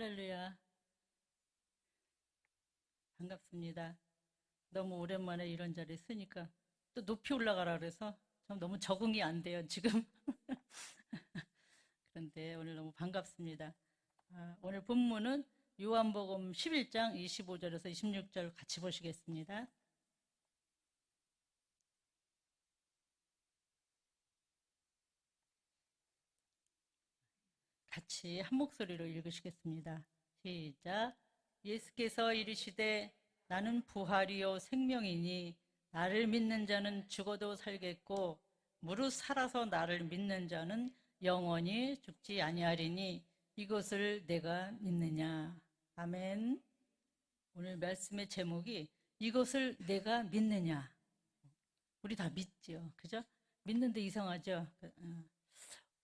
할렐루야. 반갑습니다. 너무 오랜만에 이런 자리에 쓰니까 또 높이 올라가라 그래서 좀 너무 적응이 안 돼요, 지금. 그런데 오늘 너무 반갑습니다. 오늘 본문은 요한복음 11장 25절에서 26절 같이 보시겠습니다. 같이 한 목소리로 읽으시겠습니다. 시작. 예수께서 이르시되 나는 부활이요 생명이니 나를 믿는 자는 죽어도 살겠고 무릇 살아서 나를 믿는 자는 영원히 죽지 아니하리니 이것을 내가 믿느냐. 아멘. 오늘 말씀의 제목이 이것을 내가 믿느냐. 우리 다 믿죠. 그죠? 믿는데 이상하죠?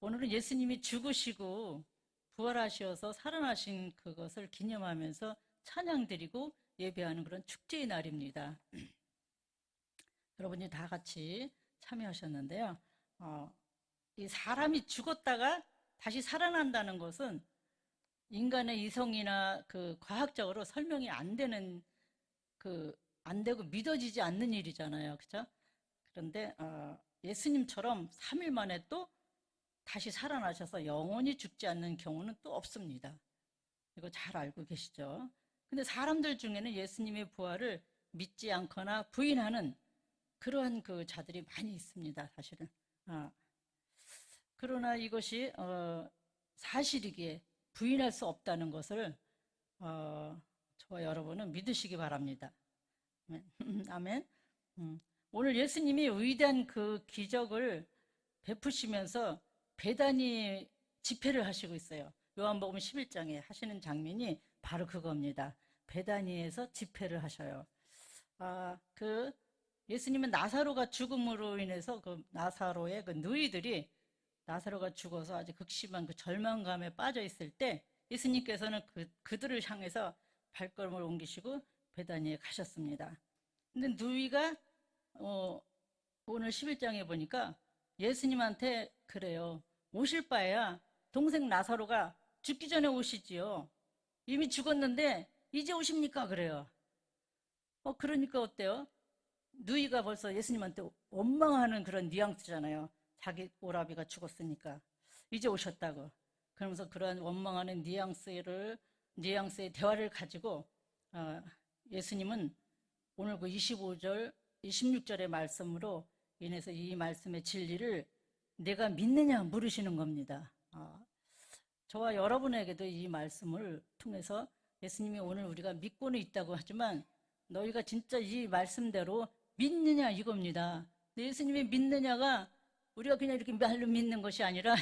오늘은 예수님이 죽으시고 부활하셔서 살아나신 그것을 기념하면서 찬양드리고 예배하는 그런 축제의 날입니다. 여러분이 다 같이 참여하셨는데요. 이 사람이 죽었다가 다시 살아난다는 것은 인간의 이성이나 그 과학적으로 설명이 안 되는 안 되고 믿어지지 않는 일이잖아요. 그죠? 그런데 예수님처럼 3일 만에 또 다시 살아나셔서 영원히 죽지 않는 경우는 또 없습니다. 이거 잘 알고 계시죠? 근데 사람들 중에는 예수님의 부활을 믿지 않거나 부인하는 그러한 그 자들이 많이 있습니다, 사실은. 그러나 이것이 사실이기에 부인할 수 없다는 것을 저와 여러분은 믿으시기 바랍니다. 아멘. 오늘 예수님이 위대한 그 기적을 베푸시면서 배단위 집회를 하시고 있어요. 요한복음 11장에 하시는 장면이 바로 그겁니다. 배단위에서 집회를 하셔요. 예수님은 나사로가 죽음으로 인해서 그 나사로의 그 누이들이 나사로가 죽어서 아주 극심한 그 절망감에 빠져 있을 때 예수님께서는 그들을 향해서 발걸음을 옮기시고 베다니에 가셨습니다. 근데 누이가 오늘 11장에 보니까 예수님한테 그래요. 오실 바에야 동생 나사로가 죽기 전에 오시지요. 이미 죽었는데 이제 오십니까? 그래요. 그러니까 어때요? 누이가 벌써 예수님한테 원망하는 그런 뉘앙스잖아요. 자기 오라비가 죽었으니까 이제 오셨다고. 그러면서 그러한 원망하는 뉘앙스의 대화를 가지고 예수님은 오늘 그 25절, 26절의 말씀으로 인해서 이 말씀의 진리를 내가 믿느냐 물으시는 겁니다. 저와 여러분에게도 이 말씀을 통해서 예수님이 오늘 우리가 믿고는 있다고 하지만 너희가 진짜 이 말씀대로 믿느냐 이겁니다. 예수님이 믿느냐가 우리가 그냥 이렇게 말로 믿는 것이 아니라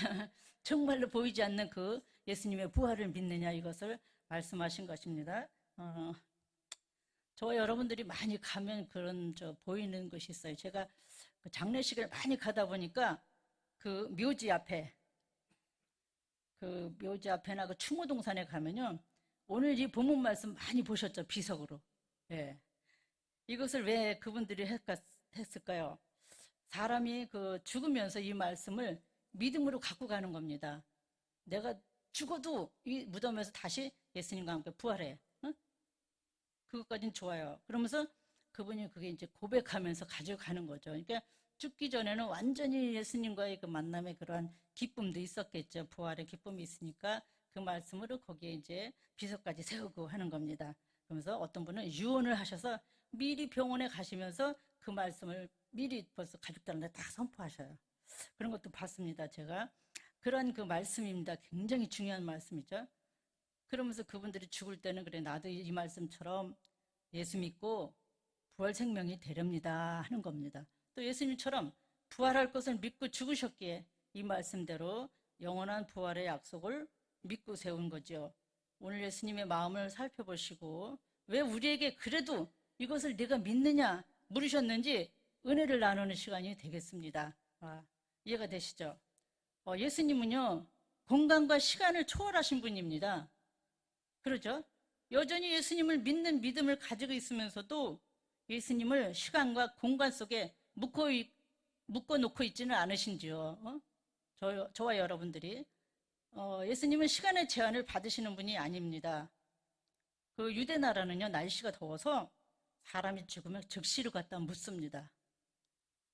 정말로 보이지 않는 그 예수님의 부활을 믿느냐 이것을 말씀하신 것입니다. 저와 여러분들이 많이 가면 그런 보이는 것이 있어요. 제가 그 장례식을 많이 가다 보니까 그 묘지 앞에나 그 추모동산에 가면요. 오늘 이 본문 말씀 많이 보셨죠? 비석으로. 예. 이것을 왜 그분들이 했을까요? 사람이 그 죽으면서 이 말씀을 믿음으로 갖고 가는 겁니다. 내가 죽어도 이 무덤에서 다시 예수님과 함께 부활해. 응? 그것까진 좋아요. 그러면서 그분이 그게 이제 고백하면서 가져가는 거죠. 그러니까 죽기 전에는 완전히 예수님과의 그 만남의 그러한 기쁨도 있었겠죠. 부활의 기쁨이 있으니까 그 말씀으로 거기에 이제 비석까지 세우고 하는 겁니다. 그러면서 어떤 분은 유언을 하셔서 미리 병원에 가시면서 그 말씀을 미리 벌써 가족들한테 다 선포하셔요. 그런 것도 봤습니다, 제가. 그런 그 말씀입니다. 굉장히 중요한 말씀이죠. 그러면서 그분들이 죽을 때는 그래, 나도 이 말씀처럼 예수 믿고 부활 생명이 되렵니다 하는 겁니다. 또 예수님처럼 부활할 것을 믿고 죽으셨기에 이 말씀대로 영원한 부활의 약속을 믿고 세운 거죠. 오늘 예수님의 마음을 살펴보시고 왜 우리에게 그래도 이것을 네가 믿느냐 물으셨는지 은혜를 나누는 시간이 되겠습니다. 이해가 되시죠? 예수님은요 공간과 시간을 초월하신 분입니다. 그렇죠? 여전히 예수님을 믿는 믿음을 가지고 있으면서도 예수님을 시간과 공간 속에 묶어놓고 있지는 않으신지요. 저와 여러분들이 예수님은 시간의 제한을 받으시는 분이 아닙니다. 그 유대 나라는요, 날씨가 더워서 사람이 죽으면 즉시로 갖다 묻습니다.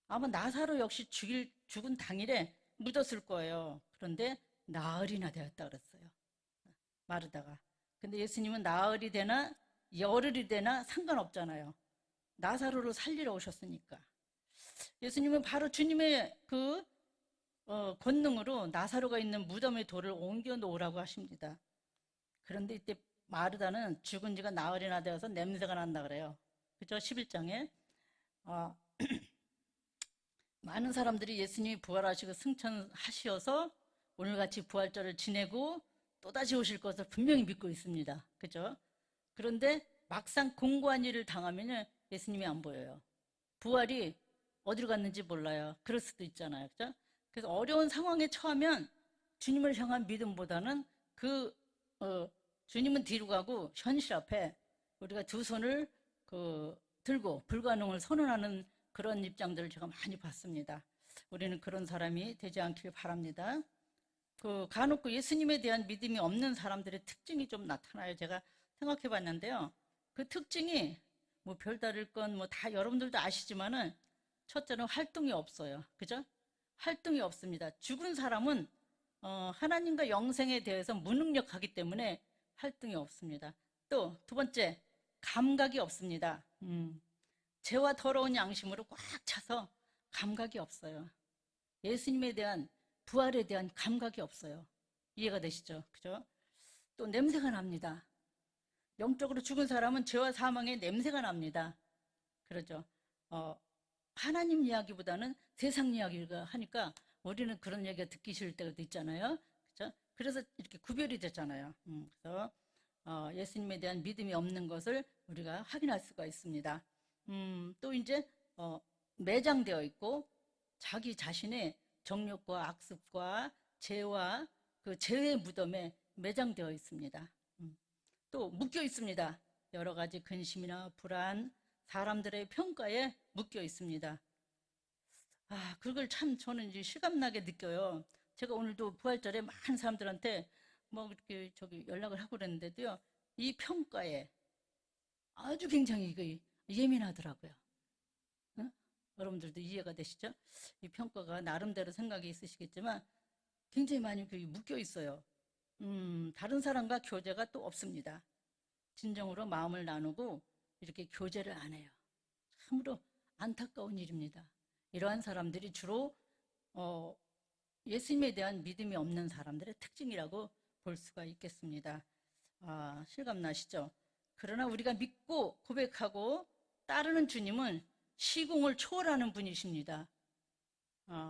아마 나사로 역시 죽은 당일에 묻었을 거예요. 그런데 나흘이나 되었다 그랬어요. 마르다가. 근데 예수님은 나흘이 되나 열흘이 되나 상관없잖아요. 나사로를 살리러 오셨으니까. 예수님은 바로 주님의 그 권능으로 나사로가 있는 무덤의 돌을 옮겨 놓으라고 하십니다. 그런데 이때 마르다는 죽은 지가 나흘이나 되어서 냄새가 난다 그래요. 그죠? 11장에. 많은 사람들이 예수님이 부활하시고 승천하시어서 오늘같이 부활절을 지내고 또다시 오실 것을 분명히 믿고 있습니다. 그죠? 그런데 막상 공고한 일을 당하면 예수님이 안 보여요. 부활이 어디로 갔는지 몰라요. 그럴 수도 있잖아요. 그죠? 그래서 어려운 상황에 처하면 주님을 향한 믿음보다는 주님은 뒤로 가고 현실 앞에 우리가 두 손을 들고 불가능을 선언하는 그런 입장들을 제가 많이 봤습니다. 우리는 그런 사람이 되지 않길 바랍니다. 간혹 예수님에 대한 믿음이 없는 사람들의 특징이 좀 나타나요. 제가 생각해 봤는데요. 그 특징이 뭐 별다를 건 뭐 다 여러분들도 아시지만은 첫째는 활동이 없어요. 그죠? 활동이 없습니다. 죽은 사람은 하나님과 영생에 대해서 무능력하기 때문에 활동이 없습니다. 또 두 번째, 감각이 없습니다. 죄와 더러운 양심으로 꽉 차서 감각이 없어요. 예수님에 대한 부활에 대한 감각이 없어요. 이해가 되시죠? 그죠? 또 냄새가 납니다. 영적으로 죽은 사람은 죄와 사망의 냄새가 납니다. 그러죠. 하나님 이야기보다는 세상 이야기가 하니까 우리는 그런 얘기가 듣기 싫을 때도 있잖아요. 그죠? 그래서 이렇게 구별이 됐잖아요. 그래서 예수님에 대한 믿음이 없는 것을 우리가 확인할 수가 있습니다. 또 이제 매장되어 있고 자기 자신의 정욕과 악습과 죄와 그 죄의 무덤에 매장되어 있습니다. 또 묶여 있습니다. 여러 가지 근심이나 불안, 사람들의 평가에 묶여 있습니다. 그걸 참 저는 이제 실감나게 느껴요. 제가 오늘도 부활절에 많은 사람들한테 뭐 이렇게 연락을 하고 그랬는데도요, 이 평가에 아주 굉장히 예민하더라고요. 응? 여러분들도 이해가 되시죠? 이 평가가 나름대로 생각이 있으시겠지만 굉장히 많이 묶여 있어요. 다른 사람과 교제가 또 없습니다. 진정으로 마음을 나누고 이렇게 교제를 안 해요. 참으로 안타까운 일입니다. 이러한 사람들이 주로 예수님에 대한 믿음이 없는 사람들의 특징이라고 볼 수가 있겠습니다. 실감나시죠? 그러나 우리가 믿고 고백하고 따르는 주님은 시공을 초월하는 분이십니다.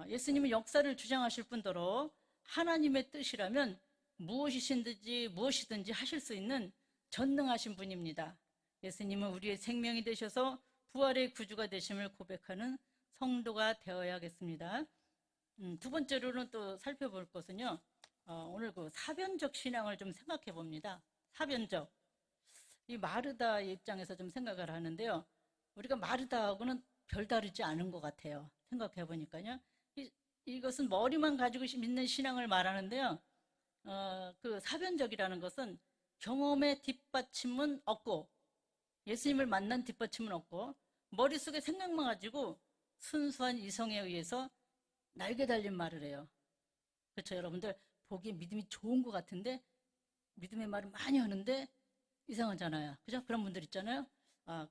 예수님은 역사를 주장하실 뿐더러 하나님의 뜻이라면 무엇이든지 하실 수 있는 전능하신 분입니다. 예수님은 우리의 생명이 되셔서 부활의 구주가 되심을 고백하는 성도가 되어야겠습니다. 두 번째로는 또 살펴볼 것은요, 오늘 사변적 신앙을 좀 생각해 봅니다. 사변적. 이 마르다 입장에서 좀 생각을 하는데요. 우리가 마르다하고는 별다르지 않은 것 같아요. 생각해 보니까요. 이것은 머리만 가지고 믿는 신앙을 말하는데요. 그 사변적이라는 것은 경험의 뒷받침은 없고, 예수님을 만난 뒷받침은 없고, 머릿속에 생각만 가지고 순수한 이성에 의해서 날개 달린 말을 해요. 그렇죠, 여러분들? 보기에 믿음이 좋은 것 같은데, 믿음의 말을 많이 하는데, 이상하잖아요. 그죠? 그런 분들 있잖아요.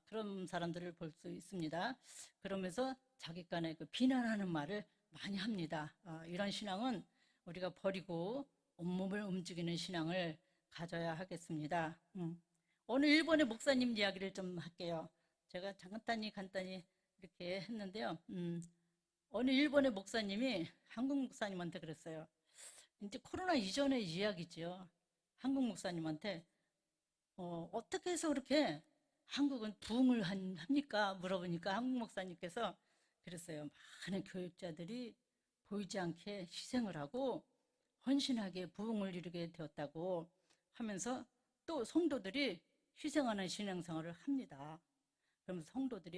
그런 사람들을 볼 수 있습니다. 그러면서 자기 간에 비난하는 말을 많이 합니다. 이런 신앙은 우리가 버리고 온몸을 움직이는 신앙을 가져야 하겠습니다. 오늘 일본의 목사님 이야기를 좀 할게요. 제가 간단히 이렇게 했는데요. 어느 일본의 목사님이 한국 목사님한테 그랬어요. 이제 코로나 이전의 이야기죠. 한국 목사님한테 어떻게 해서 그렇게 한국은 부흥을 합니까? 물어보니까 한국 목사님께서 그랬어요. 많은 교육자들이 보이지 않게 희생을 하고 헌신하게 부흥을 이루게 되었다고 하면서 또 성도들이 희생하는 신앙생활을 합니다. 그러면서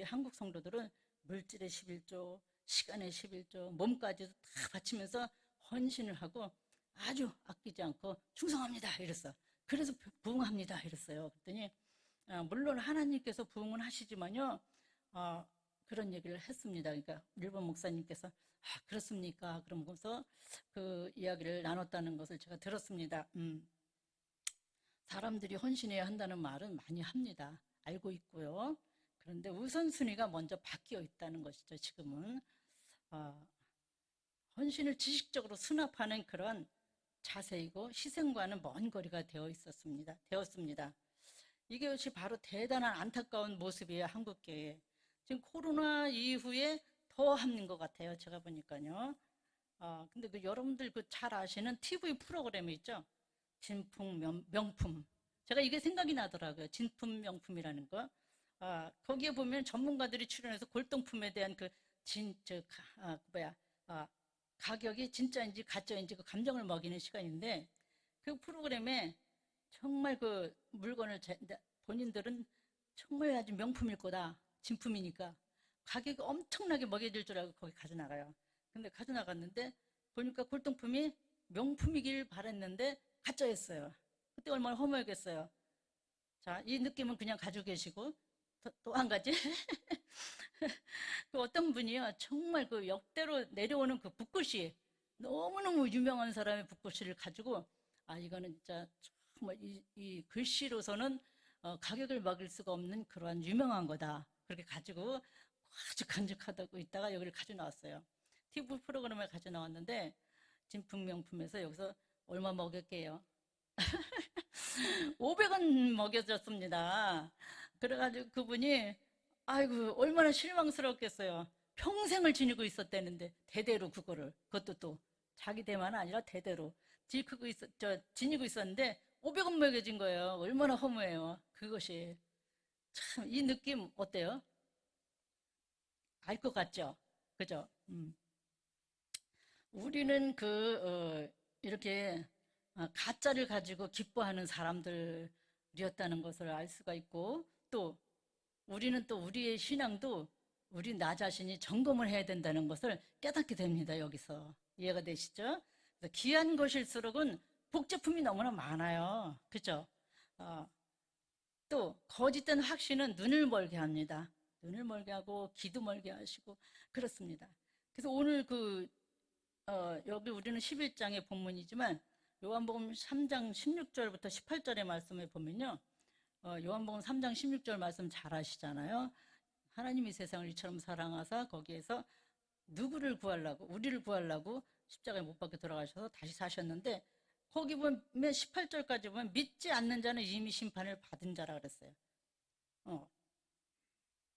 한국 성도들은 물질의 11조, 시간의 11조, 몸까지도 다 바치면서 헌신을 하고 아주 아끼지 않고 충성합니다 이랬어. 그래서 부응합니다 이랬어요. 그랬더니 물론 하나님께서 부응은 하시지만요, 그런 얘기를 했습니다. 그러니까 일본 목사님께서 그렇습니까? 그러면서 그 이야기를 나눴다는 것을 제가 들었습니다. 사람들이 헌신해야 한다는 말은 많이 합니다. 알고 있고요. 그런데 우선순위가 먼저 바뀌어 있다는 것이죠. 지금은 헌신을 지식적으로 수납하는 그런 자세이고 희생과는 먼 거리가 되었습니다. 이것이 바로 대단한 안타까운 모습이에요. 한국교회. 지금 코로나 이후에 더 하는 것 같아요. 제가 보니까요. 근데 여러분들 잘 아시는 TV 프로그램이 있죠. 진품 명품. 제가 이게 생각이 나더라고요. 진품 명품이라는 거. 거기에 보면 전문가들이 출연해서 골동품에 대한 가격이 진짜인지 가짜인지 그 감정을 먹이는 시간인데, 그 프로그램에 정말 그 물건을 본인들은 정말 아주 명품일 거다. 진품이니까. 가격이 엄청나게 먹여질 줄 알고 거기 가져나가요. 근데 가져나갔는데 보니까 골동품이 명품이길 바랬는데 가짜였어요. 그때 얼마나 허무하겠어요. 자, 이 느낌은 그냥 가지고 계시고, 또 한 가지. 그 어떤 분이요, 정말 그 역대로 내려오는 그 붓글씨, 너무너무 유명한 사람의 붓글씨를 가지고, 이거는 진짜 정말 이 글씨로서는 가격을 먹일 수가 없는 그러한 유명한 거다. 그렇게 가지고 아주 간직하다고 있다가 여기를 가져 나왔어요. TV 프로그램을 가져 나왔는데, 진품 명품에서 여기서 얼마 먹을게요? 500원 먹여줬습니다. 그래가지고 그분이 아이고 얼마나 실망스럽겠어요. 평생을 지니고 있었다는데 대대로 그것도 또 자기 대만 아니라 대대로 지니고 있었는데 500원 먹여진 거예요. 얼마나 허무해요. 그것이 참 이 느낌 어때요? 알 것 같죠? 그죠? 우리는 이렇게 가짜를 가지고 기뻐하는 사람들이었다는 것을 알 수가 있고, 또 우리는 또 우리의 신앙도 우리 나 자신이 점검을 해야 된다는 것을 깨닫게 됩니다. 여기서 이해가 되시죠? 그래서 귀한 것일수록은 복제품이 너무나 많아요. 그죠? 또 거짓된 확신은 눈을 멀게 합니다. 눈을 멀게 하고 귀도 멀게 하시고 그렇습니다. 그래서 오늘 여기 우리는 11장의 본문이지만 요한복음 3장 16절부터 18절의 말씀을 보면요, 요한복음 3장 16절 말씀 잘 아시잖아요. 하나님이 세상을 이처럼 사랑하사 거기에서 누구를 구하려고, 우리를 구하려고 십자가에 못 박혀 돌아가셔서 다시 사셨는데, 거기 보면 18절까지 보면 믿지 않는 자는 이미 심판을 받은 자라 그랬어요.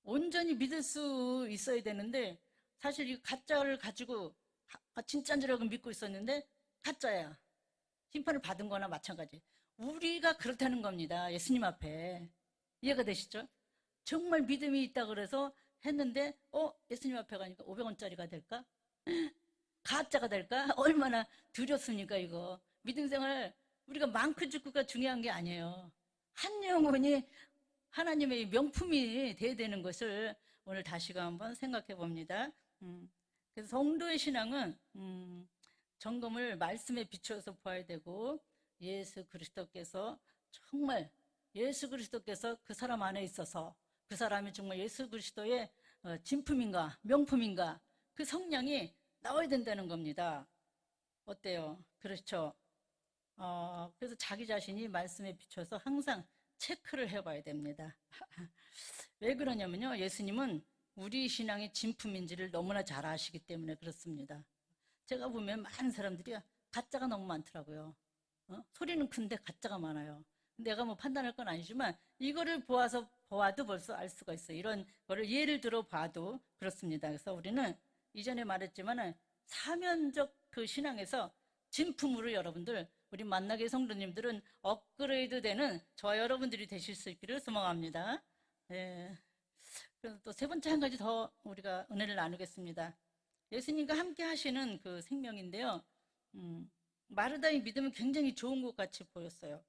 온전히 믿을 수 있어야 되는데 사실 이 가짜를 가지고 진짜인 줄 알고 믿고 있었는데 가짜야. 심판을 받은 거나 마찬가지. 우리가 그렇다는 겁니다. 예수님 앞에. 이해가 되시죠? 정말 믿음이 있다 그래서 했는데 예수님 앞에 가니까 500원짜리가 될까? 가짜가 될까? 얼마나 두렵습니까 이거. 믿음 생활 우리가 많고 적고가 중요한 게 아니에요. 한 영혼이 하나님의 명품이 돼야 되는 것을 오늘 다시금 한번 생각해 봅니다. 그래서 성도의 신앙은 점검을 말씀에 비추어서 보아야 되고, 예수 그리스도께서 정말 예수 그리스도께서 그 사람 안에 있어서 그 사람이 정말 예수 그리스도의 진품인가 명품인가 그 성량이 나와야 된다는 겁니다. 어때요? 그렇죠? 그래서 자기 자신이 말씀에 비춰서 항상 체크를 해봐야 됩니다. 왜 그러냐면요, 예수님은 우리 신앙의 진품인지를 너무나 잘 아시기 때문에 그렇습니다. 제가 보면 많은 사람들이 가짜가 너무 많더라고요. 소리는 큰데 가짜가 많아요. 내가 뭐 판단할 건 아니지만 이거를 보아도 벌써 알 수가 있어요. 이런 거를 예를 들어 봐도 그렇습니다. 그래서 우리는 이전에 말했지만 사면적 그 신앙에서 진품으로 여러분들, 우리 만나게 성도님들은 업그레이드 되는 저와 여러분들이 되실 수 있기를 소망합니다. 네. 그래서 또 세 번째 한 가지 더 우리가 은혜를 나누겠습니다. 예수님과 함께 하시는 그 생명인데요. 마르다의 믿음은 굉장히 좋은 것 같이 보였어요.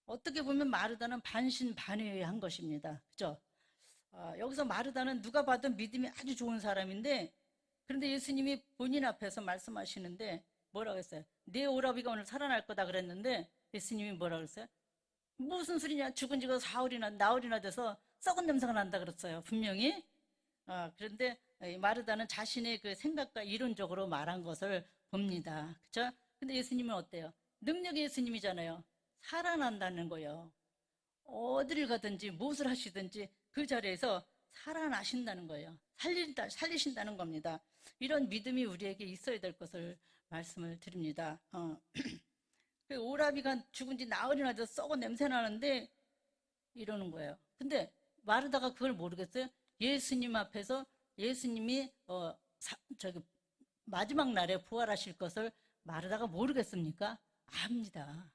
어떻게 보면 마르다는 반신반의한 것입니다. 그죠? 여기서 마르다는 누가 봐도 믿음이 아주 좋은 사람인데, 그런데 예수님이 본인 앞에서 말씀하시는데 뭐라고 했어요? 내 오라비가 오늘 살아날 거다 그랬는데 예수님이 뭐라고 했어요? 무슨 소리냐? 죽은 지가 사흘이나 나흘이나 돼서 썩은 냄새가 난다 그랬어요. 분명히. 그런데 마르다는 자신의 그 생각과 이론적으로 말한 것을 봅니다. 그쵸? 근데 예수님은 어때요? 능력의 예수님이잖아요. 살아난다는 거예요. 어디를 가든지 무엇을 하시든지 그 자리에서 살아나신다는 거예요. 살리신다는 겁니다. 이런 믿음이 우리에게 있어야 될 것을 말씀을 드립니다. 그 오라비가 죽은 지 나흘이나 돼서 썩어 냄새 나는데 이러는 거예요. 근데 마르다가 그걸 모르겠어요. 예수님 앞에서 예수님이 저기 마지막 날에 부활하실 것을 마르다가 모르겠습니까? 압니다.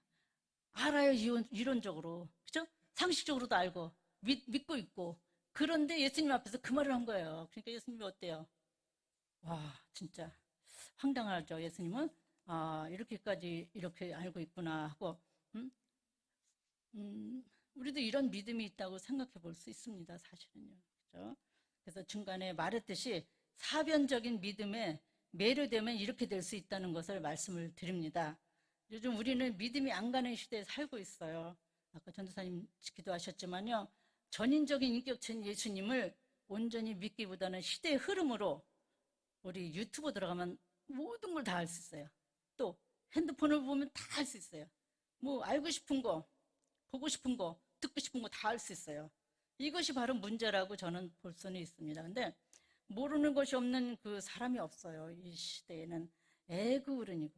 알아요, 이론적으로. 그죠? 상식적으로도 알고 믿고 있고. 그런데 예수님 앞에서 그 말을 한 거예요. 그러니까 예수님이 어때요? 와, 진짜 황당하죠. 예수님은 이렇게까지 이렇게 알고 있구나 하고. 음? 우리도 이런 믿음이 있다고 생각해 볼 수 있습니다. 사실은요. 그죠? 그래서 중간에 말했듯이 사변적인 믿음에 매료되면 이렇게 될 수 있다는 것을 말씀을 드립니다. 요즘 우리는 믿음이 안 가는 시대에 살고 있어요. 아까 전도사님 기도하셨지만요. 전인적인 인격체인 예수님을 온전히 믿기보다는 시대의 흐름으로 우리 유튜브 들어가면 모든 걸 다 알 수 있어요. 또 핸드폰을 보면 다 알 수 있어요. 뭐 알고 싶은 거, 보고 싶은 거, 듣고 싶은 거 다 알 수 있어요. 이것이 바로 문제라고 저는 볼 수는 있습니다. 근데 모르는 것이 없는 그 사람이 없어요. 이 시대에는 애그 어른이고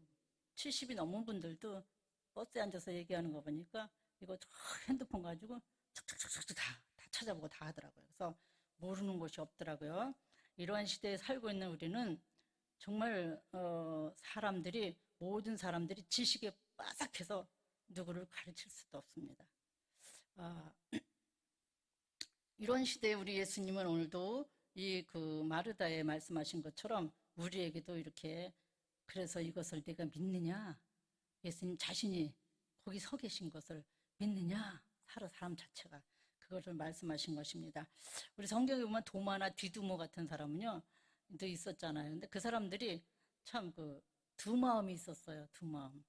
70이 넘은 분들도 버스에 앉아서 얘기하는 거 보니까 이거 핸드폰 가지고 척척척척 다 찾아보고 다 하더라고요. 그래서 모르는 것이 없더라고요. 이러한 시대에 살고 있는 우리는 정말 사람들이 모든 사람들이 지식에 빠삭해서 누구를 가르칠 수도 없습니다. 이런 시대에 우리 예수님은 오늘도 이 그 마르다에 말씀하신 것처럼 우리에게도 이렇게 그래서 이것을 내가 믿느냐? 예수님 자신이 거기 서 계신 것을 믿느냐? 사람 자체가 그것을 말씀하신 것입니다. 우리 성경에 보면 도마나 디두모 같은 사람은요, 또 있었잖아요. 근데 그 사람들이 참 그 두 마음이 있었어요. 두 마음.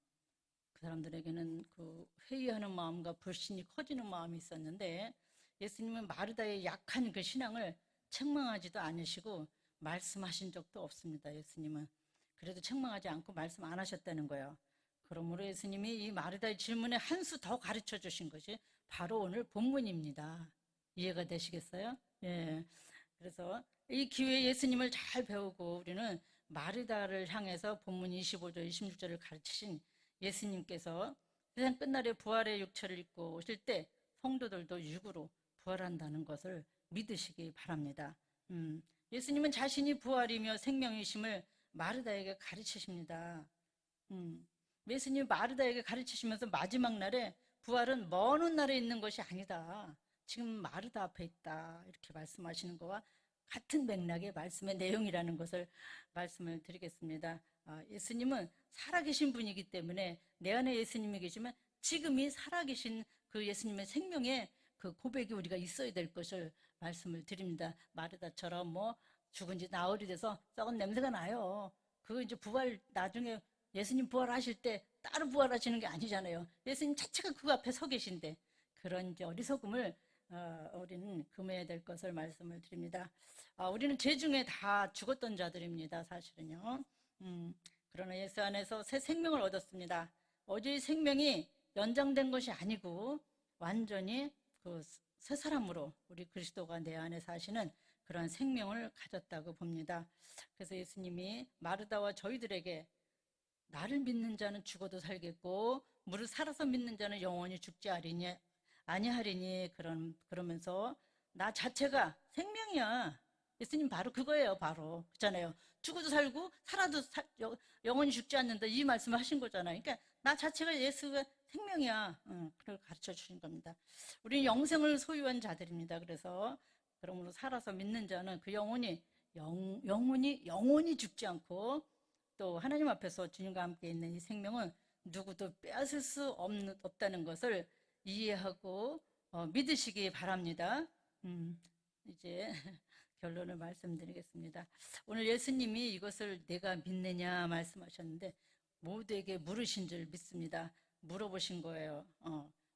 그 사람들에게는 그 회의하는 마음과 불신이 커지는 마음이 있었는데 예수님은 마르다의 약한 그 신앙을 책망하지도 않으시고 말씀하신 적도 없습니다. 예수님은. 그래도 책망하지 않고 말씀 안 하셨다는 거예요. 그러므로 예수님이 이 마르다의 질문에 한 수 더 가르쳐 주신 것이 바로 오늘 본문입니다. 이해가 되시겠어요? 예. 그래서 이 기회에 예수님을 잘 배우고 우리는 마르다를 향해서 본문 25절, 26절을 가르치신 예수님께서 세상 끝날에 부활의 육체를 입고 오실 때 성도들도 육으로 부활한다는 것을 믿으시기 바랍니다. 예수님은 자신이 부활이며 생명이심을 마르다에게 가르치십니다. 예수님이 마르다에게 가르치시면서 마지막 날에 부활은 먼 훗날에 있는 것이 아니다. 지금 마르다 앞에 있다. 이렇게 말씀하시는 거와 같은 맥락의 말씀의 내용이라는 것을 말씀을 드리겠습니다. 예수님은 살아계신 분이기 때문에 내 안에 예수님이 계시면 지금이 살아계신 그 예수님의 생명의 그 고백이 우리가 있어야 될 것을 말씀을 드립니다. 마르다처럼 뭐 죽은 지 나흘이 돼서 썩은 냄새가 나요. 그거 이제 부활 나중에 예수님 부활하실 때 따로 부활하시는 게 아니잖아요. 예수님 자체가 그 앞에 서 계신데 그런 이제 어리석음을 우리는 금해야 될 것을 말씀을 드립니다. 우리는 죄 중에 다 죽었던 자들입니다. 사실은요. 그러나 예수 안에서 새 생명을 얻었습니다. 어제의 생명이 연장된 것이 아니고 완전히 그 새 사람으로 우리 그리스도가 내 안에 사시는 그런 생명을 가졌다고 봅니다. 그래서 예수님이 마르다와 저희들에게 나를 믿는 자는 죽어도 살겠고 무릇 살아서 믿는 자는 영원히 죽지 아니하리니 그러면서 나 자체가 생명이야. 예수님 바로 그거예요. 바로 그렇잖아요. 죽어도 살고 살아도 영원히 죽지 않는다 이 말씀을 하신 거잖아요. 그러니까 나 자체가 예수가 생명이야. 그걸 가르쳐 주신 겁니다. 우리는 영생을 소유한 자들입니다. 그래서 그러므로 살아서 믿는 자는 그 영원히 죽지 않고 또 하나님 앞에서 주님과 함께 있는 이 생명은 누구도 빼앗을 수 없다는 것을 이해하고 믿으시기 바랍니다. 이제 결론을 말씀드리겠습니다. 오늘 예수님이 이것을 내가 믿느냐 말씀하셨는데 모두에게 물으신 줄 믿습니다. 물어보신 거예요.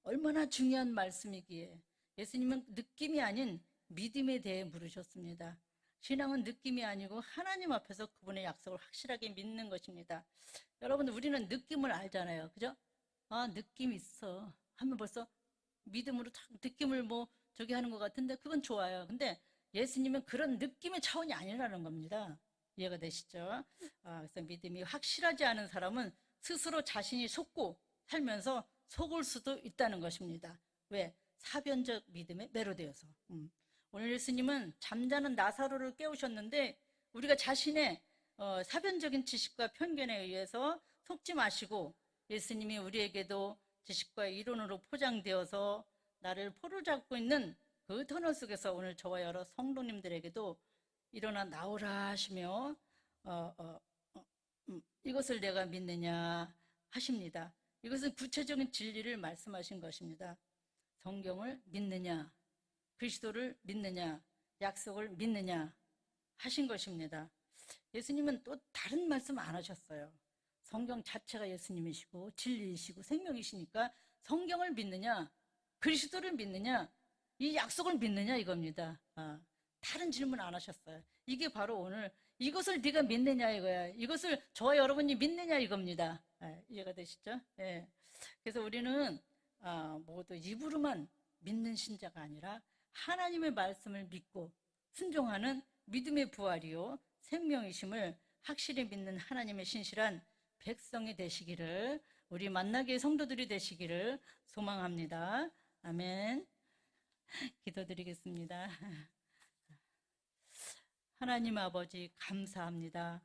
얼마나 중요한 말씀이기에 예수님은 느낌이 아닌 믿음에 대해 물으셨습니다. 신앙은 느낌이 아니고 하나님 앞에서 그분의 약속을 확실하게 믿는 것입니다. 여러분, 우리는 느낌을 알잖아요. 그죠? 아, 느낌 있어 하면 벌써 믿음으로 느낌을 뭐 저기 하는 것 같은데 그건 좋아요. 근데 예수님은 그런 느낌의 차원이 아니라는 겁니다. 이해가 되시죠? 그래서 믿음이 확실하지 않은 사람은 스스로 자신이 속고 살면서 속을 수도 있다는 것입니다. 왜? 사변적 믿음에 매료되어서. 오늘 예수님은 잠자는 나사로를 깨우셨는데 우리가 자신의 사변적인 지식과 편견에 의해서 속지 마시고 예수님이 우리에게도 지식과 이론으로 포장되어서 나를 포로잡고 있는 그 터널 속에서 오늘 저와 여러 성도님들에게도 일어나 나오라 하시며 이것을 내가 믿느냐 하십니다. 이것은 구체적인 진리를 말씀하신 것입니다. 성경을 믿느냐, 그리스도를 믿느냐, 약속을 믿느냐 하신 것입니다. 예수님은 또 다른 말씀 안 하셨어요. 성경 자체가 예수님이시고 진리이시고 생명이시니까 성경을 믿느냐, 그리스도를 믿느냐, 이 약속을 믿느냐 이겁니다. 다른 질문 안 하셨어요. 이게 바로 오늘 이것을 네가 믿느냐 이거야. 이것을 저와 여러분이 믿느냐 이겁니다. 이해가 되시죠? 예. 그래서 우리는 모두 입으로만 믿는 신자가 아니라 하나님의 말씀을 믿고 순종하는 믿음의 부활이요 생명이심을 확실히 믿는 하나님의 신실한 백성이 되시기를, 우리 만나기의 성도들이 되시기를 소망합니다. 아멘. 기도드리겠습니다. 하나님 아버지 감사합니다.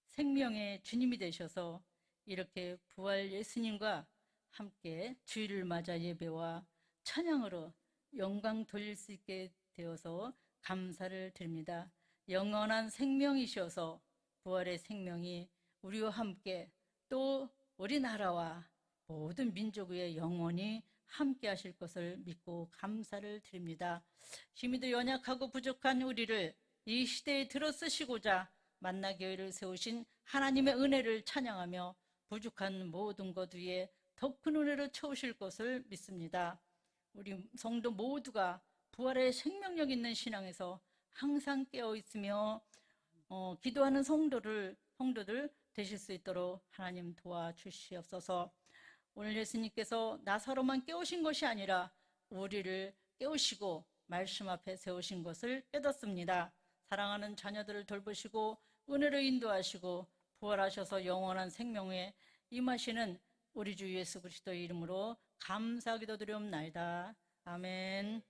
생명의 주님이 되셔서 이렇게 부활 예수님과 함께 주일을 맞아 예배와 찬양으로 영광 돌릴 수 있게 되어서 감사를 드립니다. 영원한 생명이셔서 부활의 생명이 우리와 함께 또 우리나라와 모든 민족 위에 영원히 함께 하실 것을 믿고 감사를 드립니다. 힘이도 연약하고 부족한 우리를 이 시대에 들어쓰시고자 만나교회를 세우신 하나님의 은혜를 찬양하며 부족한 모든 것 위에 더 큰 은혜로 채우실 것을 믿습니다. 우리 성도 모두가 부활의 생명력 있는 신앙에서 항상 깨어 있으며 기도하는 성도들 되실 수 있도록 하나님 도와주시옵소서. 오늘 예수님께서 나사로만 깨우신 것이 아니라 우리를 깨우시고 말씀 앞에 세우신 것을 깨닫습니다. 사랑하는 자녀들을 돌보시고 은혜로 인도하시고 부활하셔서 영원한 생명에 임하시는 우리 주 예수 그리스도의 이름으로 감사기도 드리옵나이다. 아멘.